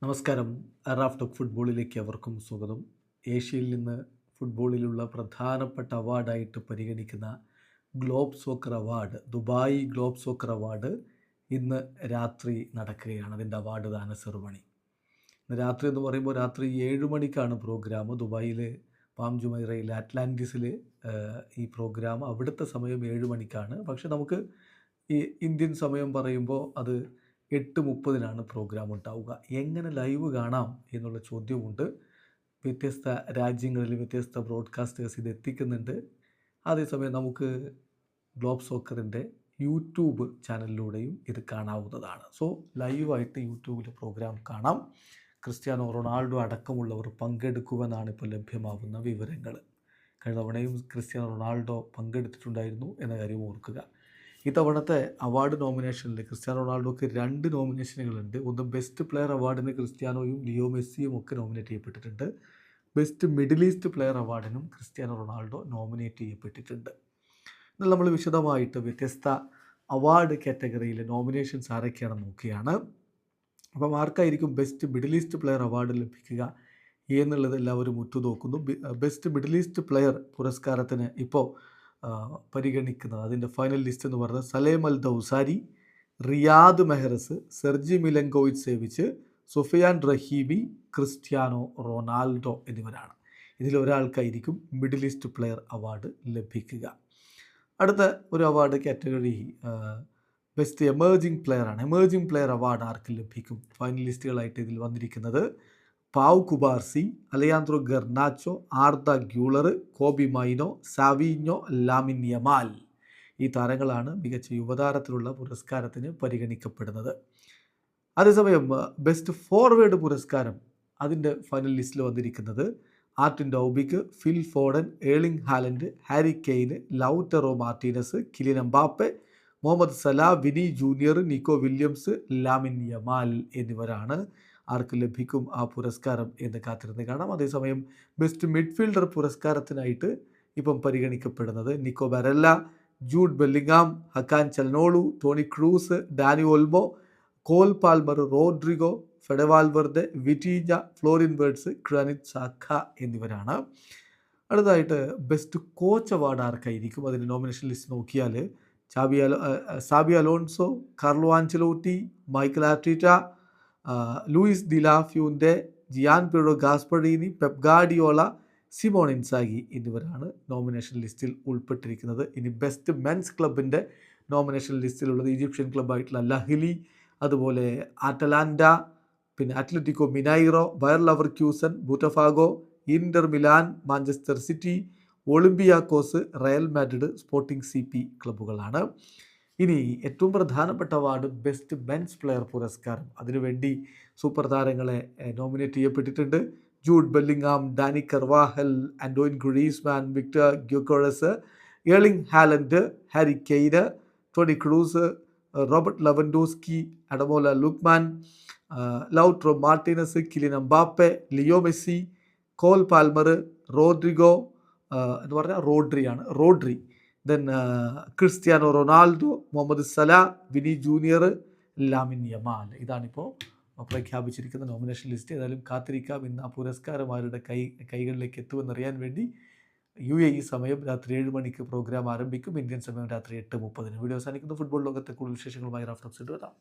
നമസ്കാരം. Raf talk ഫുട്ബോളിലേക്ക് അവർക്കും സ്വാഗതം. ഏഷ്യയിൽ നിന്ന് ഫുട്ബോളിലുള്ള പ്രധാനപ്പെട്ട അവാർഡായിട്ട് പരിഗണിക്കുന്ന globe soccer award, Dubai globe soccer award ഇന്ന് രാത്രി നടക്കുകയാണ്. അതിൻ്റെ അവാർഡ് ദാന സെറിമണി ഇന്ന് രാത്രി എന്ന് പറയുമ്പോൾ രാത്രി 7 മണിക്കാണ് പ്രോഗ്രാം. ദുബായിൽ പാം ജുമൈറയിൽ അറ്റ്ലാന്റിസിൽ ഈ പ്രോഗ്രാം അവിടുത്തെ സമയം 7 മണിക്കാണ്. പക്ഷെ നമുക്ക് ഈ ഇന്ത്യൻ സമയം പറയുമ്പോൾ അത് 8:30-നാണ് പ്രോഗ്രാം ഉണ്ടാവുക. എങ്ങനെ ലൈവ് കാണാം എന്നുള്ള ചോദ്യമുണ്ട്. വ്യത്യസ്ത രാജ്യങ്ങളിൽ വ്യത്യസ്ത ബ്രോഡ്കാസ്റ്റേഴ്സ് ഇത് എത്തിക്കുന്നുണ്ട്. അതേസമയം നമുക്ക് ഗ്ലോബ് സോക്കറിൻ്റെ യൂട്യൂബ് ചാനലിലൂടെയും ഇത് കാണാവുന്നതാണ്. സോ ലൈവായിട്ട് യൂട്യൂബിൽ പ്രോഗ്രാം കാണാം. ക്രിസ്ത്യാനോ റൊണാൾഡോ അടക്കമുള്ളവർ പങ്കെടുക്കുമെന്നാണ് ഇപ്പോൾ ലഭ്യമാകുന്ന വിവരങ്ങൾ. കഴിഞ്ഞ തവണയും ക്രിസ്ത്യാനോ റൊണാൾഡോ പങ്കെടുത്തിട്ടുണ്ടായിരുന്നു എന്ന കാര്യം ഓർക്കുക. ഇത്തവണത്തെ അവാർഡ് നോമിനേഷനിൽ ക്രിസ്ത്യാനോ റൊണാൾഡോക്ക് 2 നോമിനേഷനുകളുണ്ട്. ഒന്ന് ബെസ്റ്റ് പ്ലെയർ അവാർഡിന് ക്രിസ്ത്യാനോയും ലിയോ മെസ്സിയും ഒക്കെ നോമിനേറ്റ് ചെയ്യപ്പെട്ടിട്ടുണ്ട്. ബെസ്റ്റ് മിഡിൽ ഈസ്റ്റ് പ്ലെയർ അവാർഡിനും ക്രിസ്ത്യാനോ റൊണാൾഡോ നോമിനേറ്റ് ചെയ്യപ്പെട്ടിട്ടുണ്ട്. എന്നാൽ നമ്മൾ വിശദമായിട്ട് വ്യത്യസ്ത അവാർഡ് കാറ്റഗറിയിലെ നോമിനേഷൻസ് ആരൊക്കെയാണെന്ന് നോക്കുകയാണ്. അപ്പം ആർക്കായിരിക്കും best middle east player award ലഭിക്കുക എന്നുള്ളത് എല്ലാവരും ഉറ്റുനോക്കുന്നു. ബെസ്റ്റ് മിഡിൽ ഈസ്റ്റ് പ്ലെയർ പുരസ്കാരത്തിന് ഇപ്പോൾ പരിഗണിക്കുന്നത്, അതിൻ്റെ ഫൈനൽ ലിസ്റ്റ് എന്ന് പറയുന്നത് Salem Al Dawsari, Riyad Mahrez, Sergej Milinkovic Savic, Sufiyan Rahibi, Cristiano Ronaldo എന്നിവരാണ്. ഇതിലൊരാൾക്കായിരിക്കും മിഡിൽ ഈസ്റ്റ് പ്ലെയർ അവാർഡ് ലഭിക്കുക. അടുത്ത ഒരു award category best emerging player ആണ്. എമേർജിംഗ് പ്ലെയർ അവാർഡ് ആർക്ക് ലഭിക്കും? ഫൈനലിസ്റ്റുകളായിട്ട് ഇതിൽ വന്നിരിക്കുന്നത് Pau Cubarsi, Alejandro Garnacho, Arda Guler, Kobbie Mainoo, സാവിഞ്ഞോ, Lamine Yamal. ഈ താരങ്ങളാണ് മികച്ച യുവതാരത്തിലുള്ള പുരസ്കാരത്തിന് പരിഗണിക്കപ്പെടുന്നത്. അതേസമയം ബെസ്റ്റ് ഫോർവേഡ് പുരസ്കാരം അതിൻ്റെ ഫൈനൽ ലിസ്റ്റിൽ വന്നിരിക്കുന്നത് Artem Dovbyk, Phil Foden, Erling Haaland, Harry Kane, Lautaro Martinez, Kylian Mbappe, Mohamed Salah, Vini Junior, Nico Williams, Lamine Yamal എന്നിവരാണ്. ആർക്ക് ലഭിക്കും ആ പുരസ്കാരം എന്ന് കാത്തിരുന്ന് കാണാം. അതേസമയം ബെസ്റ്റ് മിഡ്ഫീൽഡർ പുരസ്കാരത്തിനായിട്ട് ഇപ്പം പരിഗണിക്കപ്പെടുന്നത് Nico Barella, Jude Bellingham, Hakan Calhanoglu, Toni Kroos, Dani Olmo, Cole Palmer, Rodrigo, Fede Valverde, Vitinha, Florian Wirtz, Granit Xhaka എന്നിവരാണ്. അടുത്തതായിട്ട് ബെസ്റ്റ് കോച്ച് അവാർഡ് ആർക്കായിരിക്കും? അതിൻ്റെ നോമിനേഷൻ ലിസ്റ്റ് നോക്കിയാൽ Xabi Alonso, Carlo Ancelotti, Mikel Arteta, Luis de la Fuente, Gian Piero Gasperini, Pep Guardiola, Simone Inzaghi എന്നിവരാണ് nomination ലിസ്റ്റിൽ ഉൾപ്പെട്ടിരിക്കുന്നത്. ഇനി best men's ക്ലബിൻ്റെ nomination ലിസ്റ്റിലുള്ളത് ഈജിപ്ഷ്യൻ ക്ലബ്ബായിട്ടുള്ള അൽ അഹ്ലി, അതുപോലെ അറ്റലാൻറ്റ, പിന്നെ Atletico Mineiro, Bayer Leverkusen, Botafogo, Inter Milan, Manchester City, Olympiacos, Real Madrid, Sporting CP ക്ലബ്ബുകളാണ്. ഇനി ഏറ്റവും പ്രധാനപ്പെട്ട അവാർഡ് ബെസ്റ്റ് മെൻസ് പ്ലെയർ പുരസ്കാരം. അതിനുവേണ്ടി സൂപ്പർ താരങ്ങളെ നോമിനേറ്റ് ചെയ്യപ്പെട്ടിട്ടുണ്ട്. Jude Bellingham, Dani Carvajal, Antoine Griezmann, Viktor Gyokeres, Erling Haaland, Harry Kane, Toni Kroos, Robert Lewandowski, Ademola Lookman, Lautaro Martinez, Kylian Mbappe, Leo Messi, Cole Palmer, Rodrigo എന്ന് പറഞ്ഞാൽ Rodri, then Cristiano Ronaldo, Mohamed Salah, Vini Junior, Lamine Yamal. ഇതാണിപ്പോൾ പ്രഖ്യാപിച്ചിരിക്കുന്ന nomination list. ഏതായാലും കാത്തിരിക്കാം. ഇന്ന് ആ പുരസ്കാരം ആരുടെ കൈകളിലേക്ക് എത്തുമെന്നറിയാൻ വേണ്ടി UAE സമയം രാത്രി 7 മണിക്ക് പ്രോഗ്രാം ആരംഭിക്കും. ഇന്ത്യൻ സമയം രാത്രി 8:30. വീഡിയോ അവസാനിക്കുന്നു. ഫുട്ബോൾ ലോകത്തെ കൂടുതൽ വിശേഷങ്ങളുമായി റാഫ് ടോക്സ് വരാം.